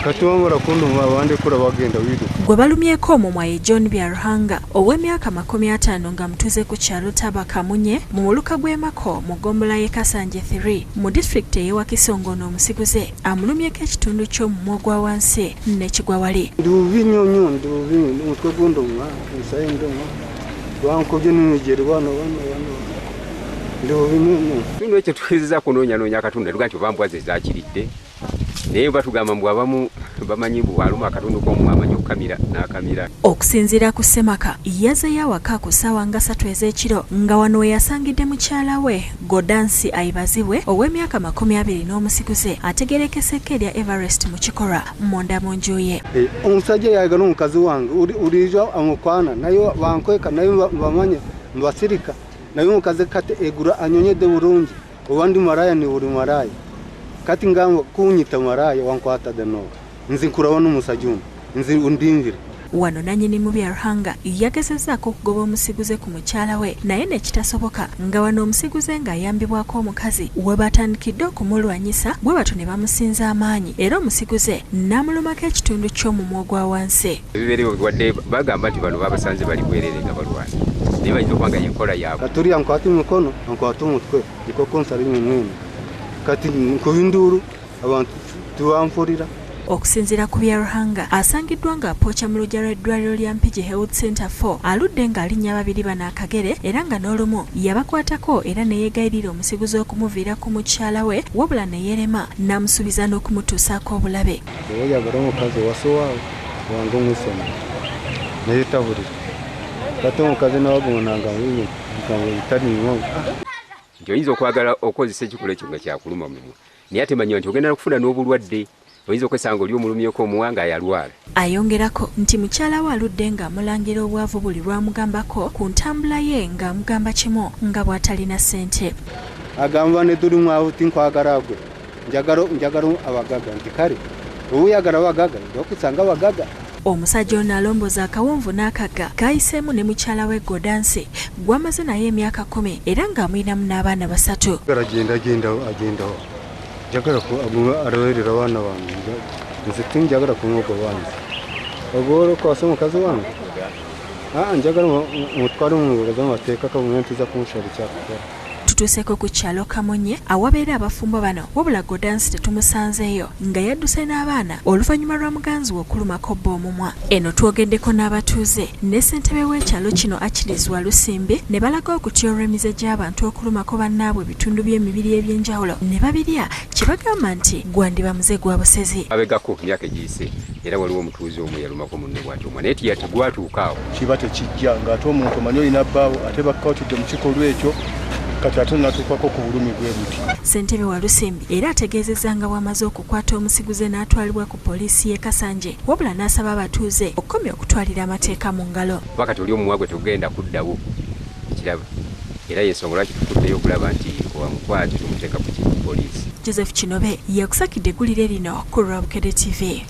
kati wamala kunduma abandi kula bagenda wiru gwe balumyeko omumwa ye John Byaruhanga ow'emyaka 50 nga mutuze ku kyalo Tabakamunye mu muluka gw'Emako mu gombola ye Kasanje 3 mu district y'ewa Kisongo n'omusiguze amulumyeko ekitundu ky'omumwa gwa wansi n'ekigwa wali ndubinyonyo umutwe gw'undumwa nsayindumwa wankubye n'imigeri wano ndubinyonyo tuno ekyo tuweza kunoonya akatundu tuga nti obambwaze zakiridde naye batugamba mbu abamu bamanyi mbu waluma akatundu k'omwamanyi okukamira n'akamira. Okusinziira ku Ssemaka yazeeyo awaka ku ssaawa nga 3 ez'ekiro nga wano we yasangidde mukyala we Godansi Ayibazibwe ow'emyaka 20 n'omusiguze ategerekeseko erya Everest mu kikolwa munda mu nju ye. Omusajja yayagala omukazi wange ulijo amukwana naye bankweka naye bamanye mbasirika naye omukazi kati egura anyonyedde bulungi obandi maraya ni buli maraya kati ngamba kunyita maraya wankwata deno nzi nkurawo n'omusajja nzi undimvire. Wano nanyini mu Byaruhanga yagezezaako okugoba omusiguze ku mukyala we naye nekitasoboka nga wano omusiguze ng'ayambibwako omukazi we batandikidde okumulwanyisa bwe bato ne bamusinza amaanyi era omusiguze n'amulumako ekitundu ky'omumwa gwa wansi. Ebibeerewo wadde bagamba nti bano babasanze bali bwerere nga balwana naye bayinza okubanga y'enkola yaabwe. Katuli ankwata emikono ankwata omutwe niko konsali mwene kati nkubinduru abantu tuwanfurira. Okusinziira ku Byaruhanga asangiddwa ng'apooca mu luggya lw'eddwaliro lya Mpigi Health Center 4 aludde ng'alinnya babiri bano akagere era nga n'olumu yabakwatako era ne yeegayirira omusiguzi okumuviira ku mukyala we wabula ne yerema n'amusuubiza n'okumutuusaako obulabe. Oyagala omukazi wasowaawo wange omusoma naye tabulira kati omukazi nawagonanga taliimu nti oyinza okwagala okozesa ekikula ekyo nga kyakuluma mumwa naye ate manya nti ogenda kufuna n'obulwadde oyinza okwesanga oli omulumyeko omuwanga yalwala. Ayongerako nti mukyala we aludde ng'amulangira obwavu buli lwamugambako ku ntambula ye ng'amugamba kimu nga bw'atalina ssente. Agamba ne tuli mwavu tinkwagala gwe njagala abagaga nti kale oyagala abagaga okusanga abagaga. Omusajja ono alomboza akawonvu n'akagga kayiseemu ne mukyala we Godansi gw'amaze naye emyaka 10 era ng'amulinamu n'abaana 3. Agenda njagala arawerera abaana bange nze tinjagala kumwoga wange ogwolo kwasa omukazi wange njagala mutwale mumubaza amateeka kabunyampiza kumushali kyakukora. Tutuuseko ku kyalo Kamunye awabeera abafumbo bano wabula Godansi tetumusanzeeyo nga yadduse n'abaana oluvannyuma lwa muganzi we okulumako bba omumwa. Eno twogeddeko n'abatuuze ne ssentebe w'ekyalo kino akirizwa Lusimbi ne balaga okutya olw'emize gy'abantu okulumako bannaabwe ebitundu by'emibiri eby'enjawulo ne babirya kye bagamba nti gwandiba muze gwa busezi. Abegako emyaka egiyise era waliwo omutuuze omu yalumako munne bw'ati omwana naye tegwatuukaawo kiba tekijja ng'ate omuntu omanyi olina bbaawo ate bakkaotidde mu kikolwa ekyo kati ate natuukako ku bulumi bwe buti. Ssentebe wa Lusimbi era ategeezezza nga bw'amaze okukwata omusiguze n'atwalibwa ku poliisi y'e Kasanje wabula n'asaba abatuuze okukomya okutwalira amateeka mu ngalo. Wakati oli omumwa gwe tugenda kuddawo ekiraba era y'ensonga lwaki tufuddeyo okulaba nti wamukwate tumuteeka ku poliisi. Joseph Kinobe yakusakidde eggulire lino ku Rwabukede TV.